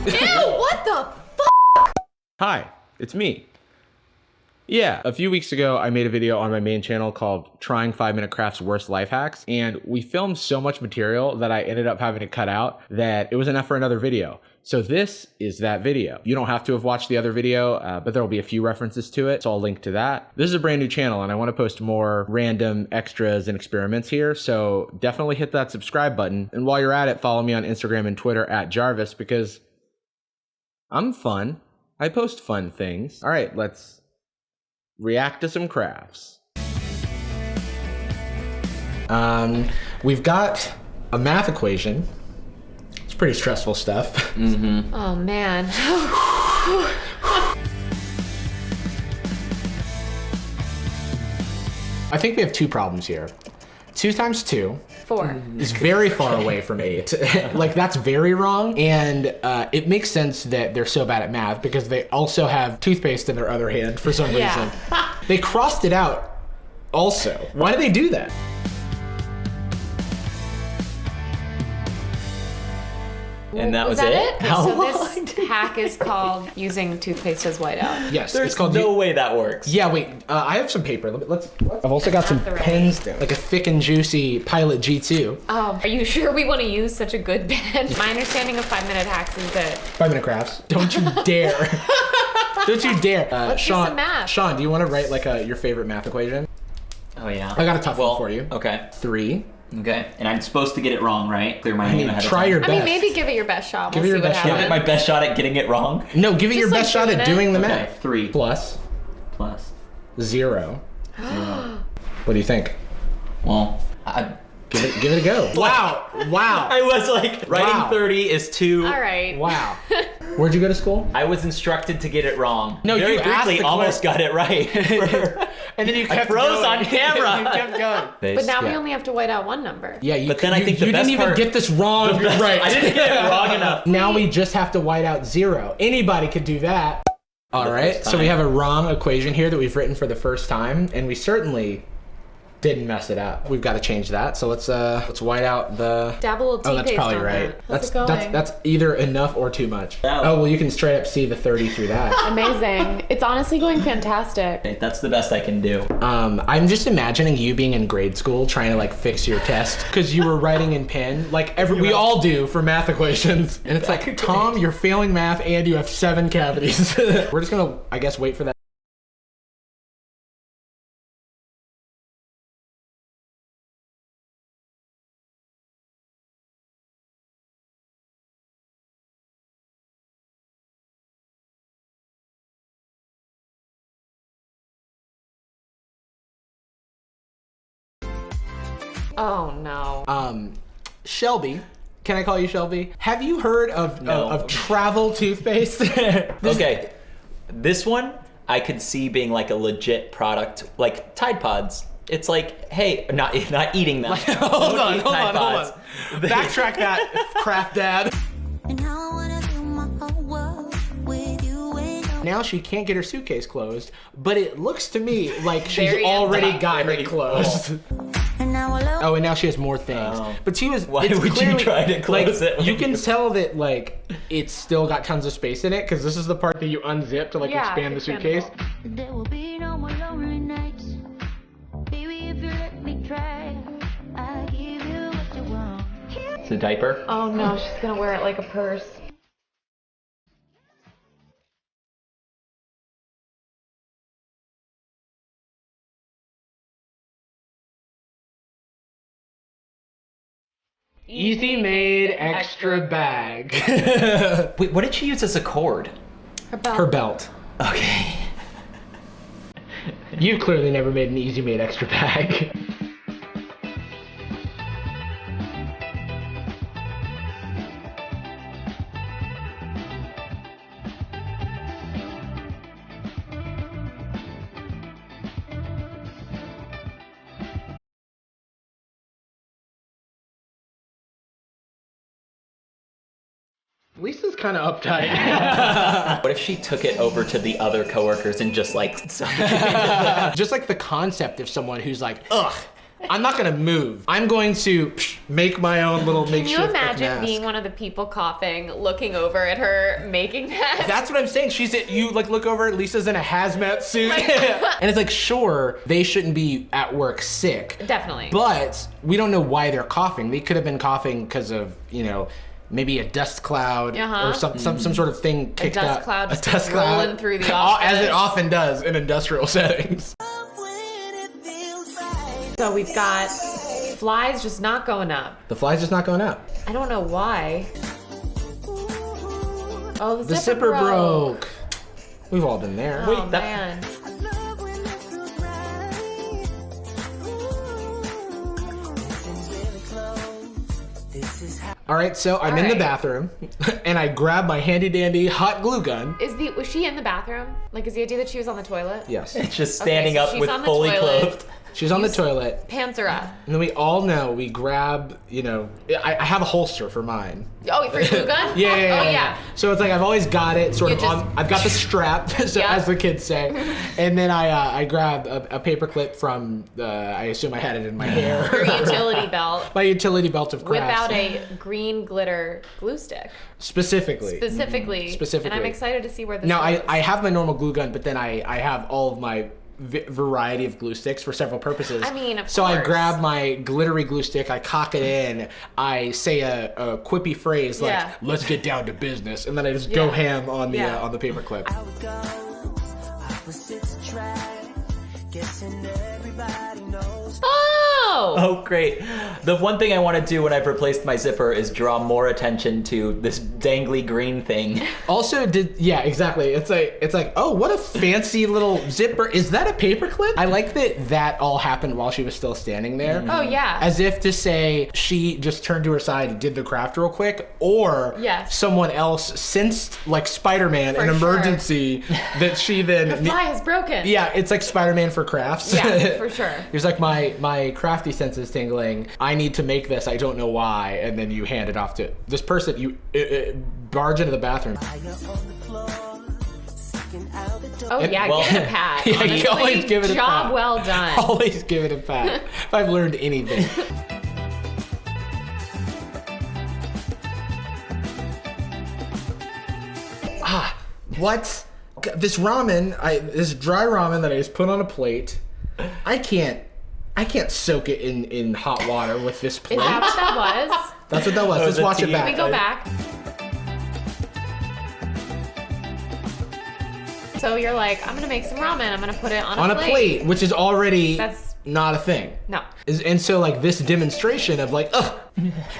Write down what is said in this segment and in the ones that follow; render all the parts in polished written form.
what the Hi, it's me. Yeah, a few weeks ago, I made a video on my main channel called Trying 5-Minute Crafts Worst Life Hacks, and we filmed so much material that I ended up having to cut out that it was enough for another video. So this is that video. You don't have to have watched the other video, but there will be a few references to it, so I'll link to that. This is a brand new channel, and I want to post more random extras and experiments here, so definitely hit that subscribe button. And while you're at it, follow me on Instagram and Twitter at Jarvis, because I'm fun. I post fun things. All right, let's react to some crafts. We've got a math equation. It's pretty stressful stuff. Mm-hmm. Oh man. I think we have two problems here. 2 times 2 4 is very far away from 8. Like, that's very wrong. And it makes sense that they're so bad at math because they also have toothpaste in their other hand for some reason. They crossed it out also. Why do they do that? And that was it? How So long? this hack is called using toothpaste as whiteout. Yes, There's it's called no way that works. Yeah, wait. I have some paper. Let's. I've also got some pens, like a thick and juicy Pilot G2. Oh, are you sure we want to use such a good pen? My understanding of 5-minute hacks is that 5-minute crafts. Don't you dare! Don't you dare! Let's do Sean, some math. Sean, do you want to write like your favorite math equation? Oh yeah. I got a tough one for you. Okay. 3. Okay. And I'm supposed to get it wrong, right? Clear my I name mean, ahead of try time. your best. I mean, maybe give it your best shot. Give We'll it see your what best Give happens. it my best shot at getting it wrong. No, give it your Just, best shot doing at it. doing the Okay. math. 3 Plus plus 0. What do you think? Well, Give it a go. Wow! Wow! I was like, writing Wow. 30 is 2. All right. Wow! Where'd you go to school? I was instructed to get it wrong. No, Very you asked briefly the almost got it right. And then you kept froze going. on camera. You kept going. But now we Yeah. only have to white out one number. Yeah, you, But then I think the you best didn't even part- get this wrong. The best- Right. I didn't get it wrong enough. Now we just have to white out 0. Anybody could do that. All right, first so we time. have a wrong equation here that we've written for the first time, and we certainly didn't mess it up. We've got to change that. So let's white out the. Dab a little Oh, that's toothpaste probably on right. that. How's it going? That's either enough or too much. Yeah. Oh well, you can straight up see the 30 through that. Amazing. It's honestly going fantastic. Okay, that's the best I can do. I'm just imagining you being in grade school trying to like fix your test because you were writing in pen, like we all do for math equations. And it's like, Tom, you're failing math and you have 7 cavities. We're just gonna, I guess, wait for that. Oh no. Shelby, can I call you Shelby? Have you heard of No. of travel toothpaste? Okay, this one I could see being like a legit product, like Tide Pods. It's like, hey, not eating them. Hold on. Tide Pods. Backtrack that, craft dad. And now I wanna fill my whole world with you and Now she can't get her suitcase closed, but it looks to me like she's Very already empty. gotten Very it closed. and now I love Oh, and now she has more things. Oh. But she was. Why it's would you clearly, try to close like, it when You can you- tell that like it's still got tons of space in it because this is the part that you unzip to like Yeah, expand the it's suitcase. expandable. there will be no more lonely nights. Baby, if you let me try, I'll give you what you want. It's a diaper. Oh no, she's gonna wear it like a purse. Easy made extra bag. Wait, what did she use as a cord? Her belt. Her belt. Okay. You've clearly never made an easy made extra bag. Lisa's kind of uptight. What if she took it over to the other coworkers and just like Just like the concept of someone who's like, ugh, I'm not gonna move. I'm going to make my own little Can makeshift you imagine mask. being one of the people coughing, looking over at her, making that? That's what I'm saying. You like look over, Lisa's in a hazmat suit. Like- And it's like, sure, they shouldn't be at work sick. Definitely. But we don't know why they're coughing. They could have been coughing because of, maybe a dust cloud or some sort of thing kicked dust up. cloud A just dust rolling cloud. through the As it office. often does in industrial settings. So we've got flies just not going up. The fly's just not going up. I don't know why. Oh, the The zipper zipper broke. We've all been there. Oh, man. All right, so I'm in the right. bathroom and I grab my handy dandy hot glue gun. Was she in the bathroom? Like, is the idea that she was on the toilet? Yes. It's just standing so up she's with on the fully toilet. clothed. She's on the toilet. Pants are up. And then we all know we grab, I have a holster for mine. Oh, for your glue gun? Yeah. Oh, yeah. So it's like I've always got it sort You of just- on. I've got the strap, so, Yeah. as the kids say, and then I grab a paper clip from. I assume I had it in my hair. Your utility belt. My utility belt of Whip crafts. out a green glitter glue stick. Specifically. Specifically. And I'm excited to see where this Now goes. I have my normal glue gun, but then I have all of my variety of glue sticks for several purposes. I mean, of so I course. grab my glittery glue stick, I cock it in, I say a quippy phrase like Yeah. "Let's get down to business," and then I just go Yeah. ham on the Yeah. on the paper clip. Oh! Oh, great. The one thing I want to do when I've replaced my zipper is draw more attention to this dangly green thing. Also, exactly. It's like, oh, what a fancy little zipper. Is that a paper clip? I like that all happened while she was still standing there. Oh, yeah. As if to say she just turned to her side and did the craft real quick, or Yes. someone else sensed, like Spider-Man, For an sure. emergency that she then. The fly is broken. Yeah, it's like Spider-Man for crafts. Yeah, for sure. He's like, my crafty sense is tingling. I need to make this. I don't know why. And then you hand it off to this person. You barge into the bathroom. Oh, yeah, well- give it a pat. Yeah, you honestly. always give it a Job pat. well done. Always give it a pat. If I've learned anything. What? This ramen, this dry ramen that I just put on a plate. I can't soak it in hot water with this plate. Is that what that was? That's what that was. Let's the watch it tea. back. Can we go back? So you're like, I'm gonna make some ramen. I'm gonna put it on On a plate, which is already That's- not a thing. No. And so like this demonstration of like, ugh,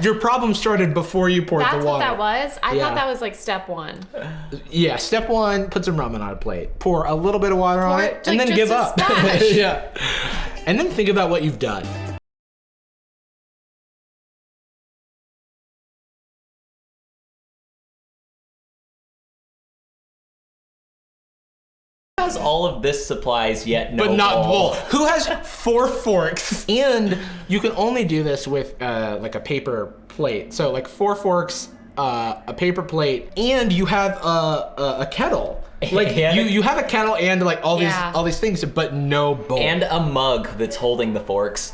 your problem started before you poured That's the what water. that was? I Yeah. thought that was like step one. Yeah, step one, put some ramen on a plate. Pour a little bit of water on Pour it, it, and like, then just give a up. splash. Yeah. And then think about what you've done. Has all of this supplies yet no But not bowl. bowl. Who has 4 forks? And you can only do this with like a paper plate. So like 4 forks, a paper plate, and you have a kettle. Like And- you have a kettle and like all Yeah. these things, but no bowl. And a mug that's holding the forks.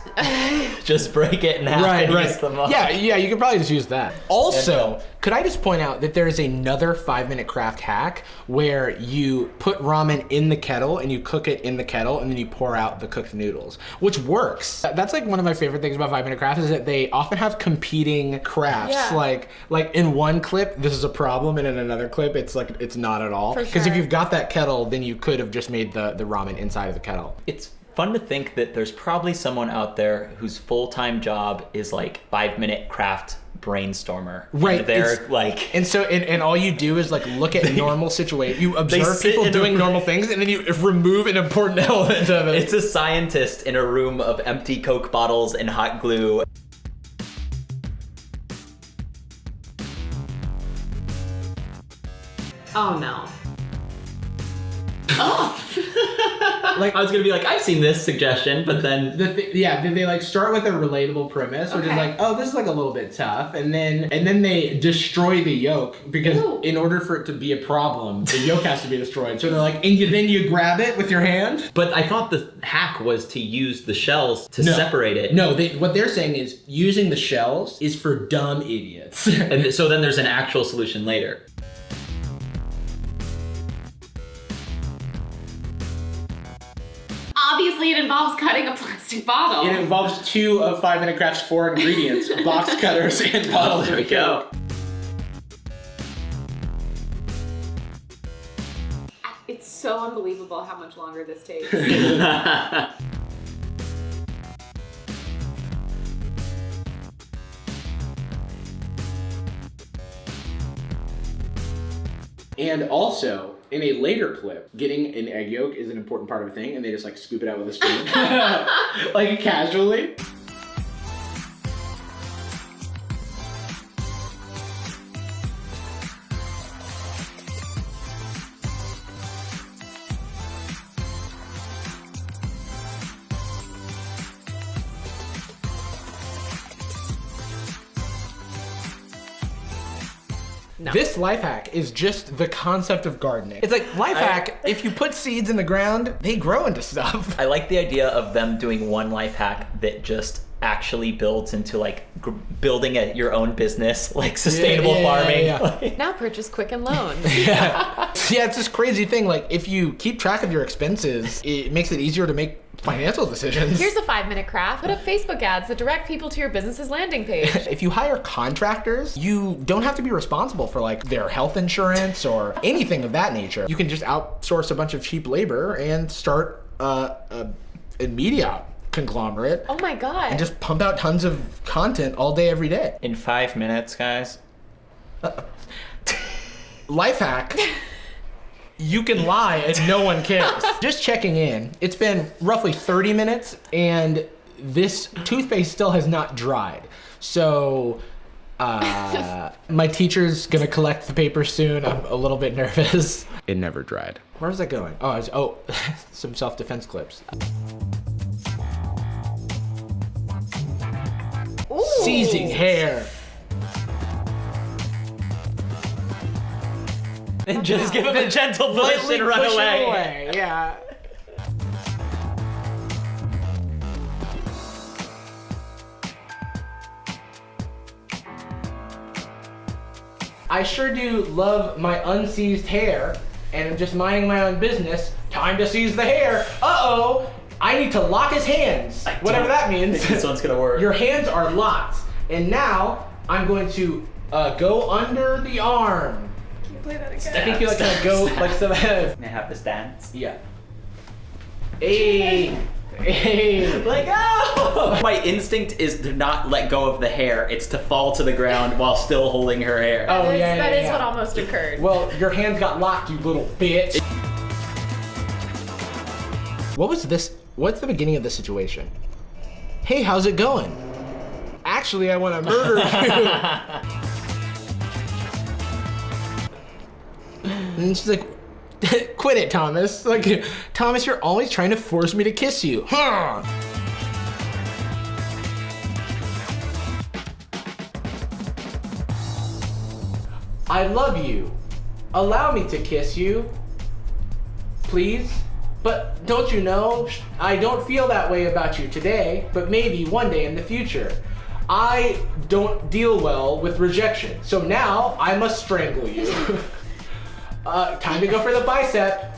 Just break it in half Right, and right. use the mug. Yeah, you could probably just use that. Also, And, could I just point out that there is another 5-minute craft hack where you put ramen in the kettle and you cook it in the kettle and then you pour out the cooked noodles, which works. That's like one of my favorite things about 5-minute craft is that they often have competing crafts. Yeah. Like in one clip, this is a problem, and in another clip, it's like it's not at all. For Because if sure. you've got that kettle, then you could have just made the ramen inside of the kettle. It's fun to think that there's probably someone out there whose full-time job is like 5-minute craft brainstormer. Right, And they're it's- like, And so, and all you do is like look at normal situation. You observe sit people in a doing room- normal things, and then you remove an important element of it. it's a scientist in a room of empty Coke bottles and hot glue. Oh no. Like, I was gonna be like, I've seen this suggestion, but then they like start with a relatable premise, which is Okay. like, oh, this is like a little bit tough, and then they destroy the yolk because Ooh. in order for it to be a problem, the yolk has to be destroyed. So they're like, then you grab it with your hand. But I thought the hack was to use the shells to No. separate it. No, what they're saying is using the shells is for dumb idiots. And so then there's an actual solution later. Obviously, it involves cutting a plastic bottle. It involves 2 of 5 Minute Craft's 4 ingredients: box cutters and bottles There we of go. It's so unbelievable how much longer this takes. And also, in a later clip, getting an egg yolk is an important part of a thing, and they just like scoop it out with a spoon. Like casually. No. This life hack is just the concept of gardening. It's like life hack, if you put seeds in the ground, they grow into stuff. I like the idea of them doing one life hack that just actually builds into like building your own business, like sustainable farming. Yeah. Now purchase Quicken Loans. Yeah, it's this crazy thing. Like, if you keep track of your expenses, it makes it easier to make financial decisions. Here's a 5-minute craft. Put up Facebook ads that direct people to your business's landing page. If you hire contractors, you don't have to be responsible for like their health insurance or anything of that nature. You can just outsource a bunch of cheap labor and start a media conglomerate Oh my god. and just pump out tons of content all day, every day. In 5 minutes, guys. Life hack. You can lie and no one cares. Just checking in. It's been roughly 30 minutes and this toothpaste still has not dried. So my teacher's gonna collect the paper soon. I'm a little bit nervous. It never dried. Where's that going? Oh, some self-defense clips. Ooh. Seizing hair. And just give him a gentle push Lightly and run push it away. Yeah. I sure do love my unseized hair, and I'm just minding my own business. Time to seize the hair. Uh-oh, I need to lock his hands. Whatever that means. This one's gonna work. Your hands are locked. And now I'm going to go under the arm. Play that again. I think you like to go like some. May I have this dance? Yeah. Hey. Hey. Let go! My instinct is to not let go of the hair. It's to fall to the ground while still holding her hair. Oh, yeah, That is yeah. what almost occurred. Well, your hands got locked, you little bitch. What was this? What's the beginning of this situation? Hey, how's it going? Actually, I want to murder you. And she's like, quit it, Thomas. Like, Thomas, you're always trying to force me to kiss you. Huh. I love you. Allow me to kiss you. Please? But don't you know, I don't feel that way about you today, but maybe one day in the future. I don't deal well with rejection, so now I must strangle you. Time to go for the bicep.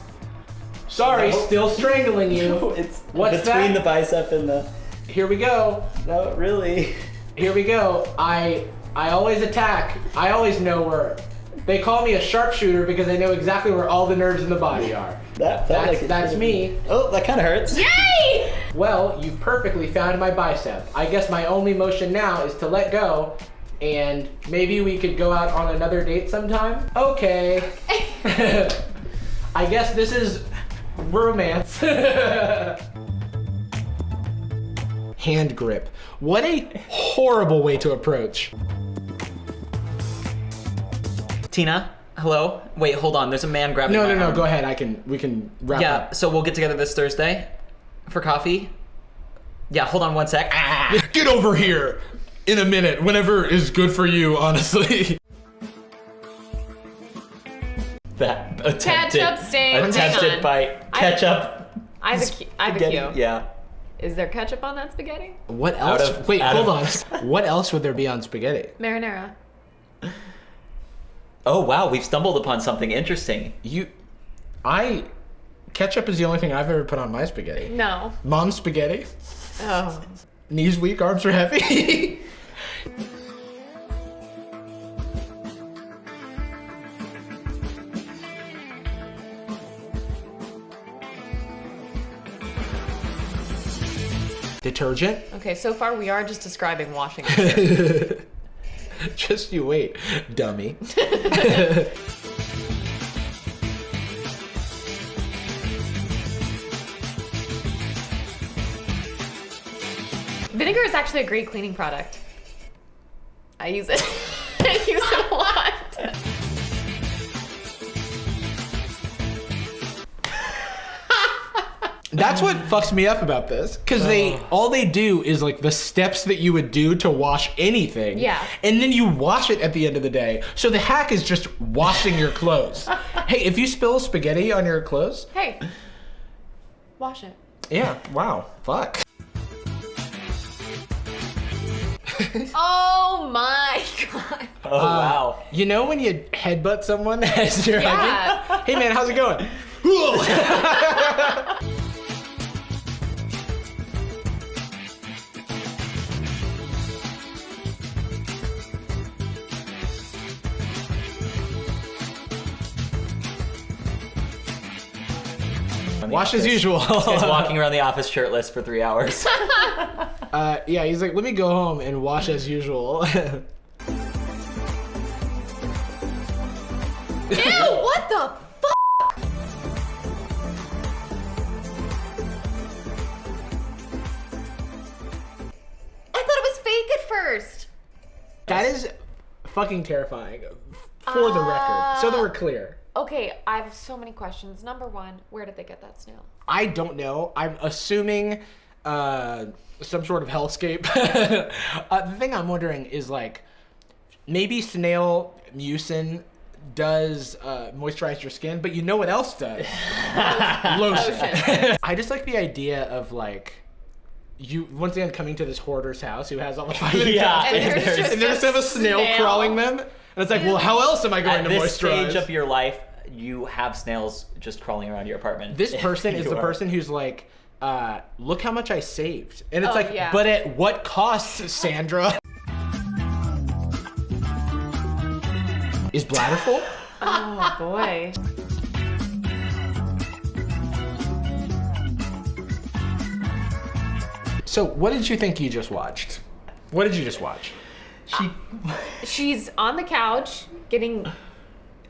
Sorry, No. still strangling you. It's What's between that? the bicep and the... Here we go. No, really. Here we go. I always attack. I always know where. They call me a sharpshooter because I know exactly where all the nerves in the body are. That felt like it That's should've me. been- Oh, that kind of hurts. Yay! Well, you've perfectly found my bicep. I guess my only motion now is to let go, and maybe we could go out on another date sometime? Okay. I guess this is romance. Hand grip. What a horrible way to approach. Tina, Hello? Wait, hold on. There's a man grabbing my No. arm. Go ahead. We can wrap Yeah, up. so we'll get together this Thursday for coffee. Yeah, hold on one sec. Ah. Get over here in a minute. Whenever is good for you, honestly. That attempted, Ketchup stain. Hang attempted on. bite. Ketchup. I have a spaghetti. cue. Yeah. Is there ketchup on that spaghetti? What Out else? of- Wait, out hold of- on. What else would there be on spaghetti? Marinara. Oh wow, we've stumbled upon something interesting. Ketchup is the only thing I've ever put on my spaghetti. No. Mom's spaghetti. Oh. Knees weak, arms are heavy. Detergent? Okay, so far we are just describing washing. Just you wait, dummy. Vinegar is actually a great cleaning product. I use it. I use it a lot. That's what fucks me up about this. Because all they do is like the steps that you would do to wash anything. Yeah. And then you wash it at the end of the day. So the hack is just washing your clothes. Hey, if you spill spaghetti on your clothes. Hey, wash it. Yeah, wow, fuck. Oh my god. Oh wow. You know when you headbutt someone as you're Yeah. hugging? Hey man, how's it going? Wash as usual. This guy's walking around the office shirtless for 3 hours. Yeah, he's like, let me go home and wash as usual. Ew, what the fuck? I thought it was fake at first. That is fucking terrifying. For the record, so that we're clear. Okay, I have so many questions. Number one, where did they get that snail? I don't know. I'm assuming some sort of hellscape. The thing I'm wondering is like, maybe snail mucin does moisturize your skin, but you know what else does? Lotion. I just like the idea of like, you once again coming to this hoarder's house who has all the 5 minute Yeah, cups, And there's just and they just have a snail crawling them. And it's like, well, how else am I going At to this moisturize? stage of your life, you have snails just crawling around your apartment. This person is You the are. person who's like, look how much I saved. And it's Oh, like, yeah. but at what cost, Sandra? Is bladder full? Oh boy. So what did you think you just watched? What did you just watch? She's on the couch getting,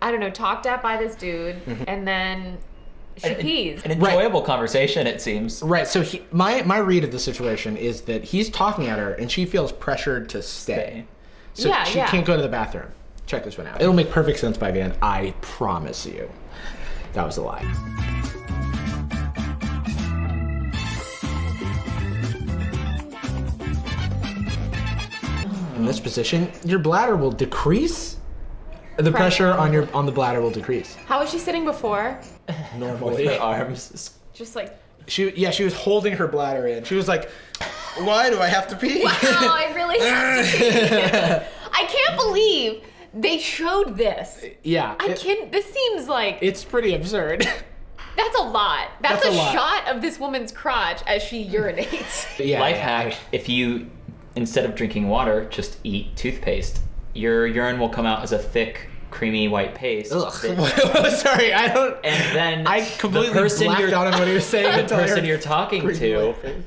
I don't know, talked at by this dude, and then she pees. An enjoyable conversation, it seems. Right, so my read of the situation is that he's talking at her and she feels pressured to stay. So Yeah, she yeah. can't go to the bathroom. Check this one out. It'll make perfect sense by the end, I promise you. That was a lie. In this position, your bladder will decrease. The pressure on the bladder will decrease. How was she sitting before? With Normally. her arms. Just like, She was holding her bladder in. She was like, why do I have to pee? wow, I really have to pee. I can't believe they showed this. Yeah. This seems like, It's pretty absurd. that's a lot. That's That's a a lot. shot of this woman's crotch as she urinates. Yeah. Life hack, if you, instead of drinking water, just eat toothpaste, your urine will come out as a thick, creamy white paste. Ugh. that- Sorry, I don't. And then I completely blacked out on what he was saying. the until I person heard you're talking creamy to white face.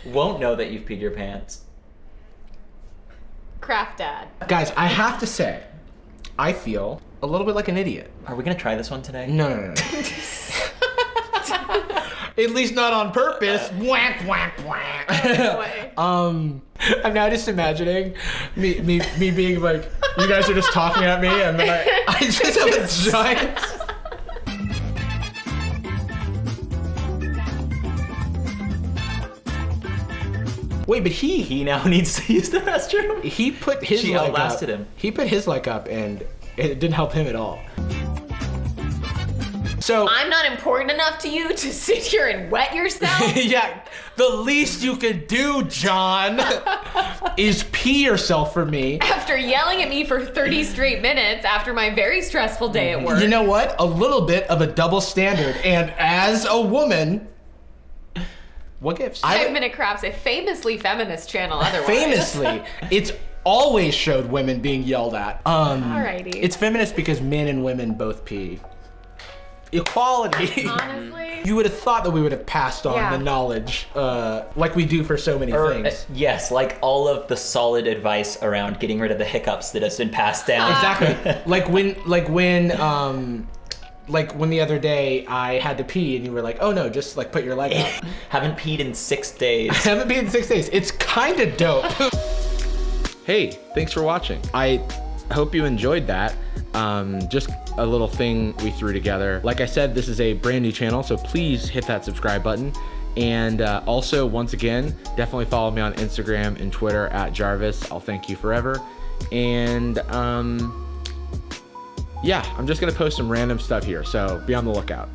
won't know that you've peed your pants. Craft dad. Guys, I have to say, I feel a little bit like an idiot. Are we gonna try this one today? No. At least not on purpose. Whack, whack, whack. Boy. I'm now just imagining me being like, You guys are just talking at me, and then I just have a giant. Wait, but He now needs to use the restroom. he put his She leg outlasted up. him. He put his leg up, and it didn't help him at all. So I'm not important enough to you to sit here and wet yourself? yeah, the least you could do, John, is pee yourself for me. After yelling at me for 30 straight minutes after my very stressful day at work. You know what? A little bit of a double standard, and as a woman, what gives? 5 Minute Crafts, a famously feminist channel otherwise. Famously, it's always showed women being yelled at. Alrighty. It's feminist because men and women both pee. Equality. Honestly. You would have thought that we would have passed on Yeah. the knowledge, like we do for so many things. Yes, like all of the solid advice around getting rid of the hiccups that has been passed down. Exactly. like when the other day I had to pee and you were like, oh no, just like put your leg up. Haven't peed in 6 days. I haven't peed in 6 days. It's kind of dope. Hey, thanks for watching. I hope you enjoyed that. Just a little thing we threw together. Like I said, this is a brand new channel, so please hit that subscribe button. And also, once again, definitely follow me on Instagram and Twitter at Jarvis. I'll thank you forever. And yeah, I'm just gonna post some random stuff here, so be on the lookout.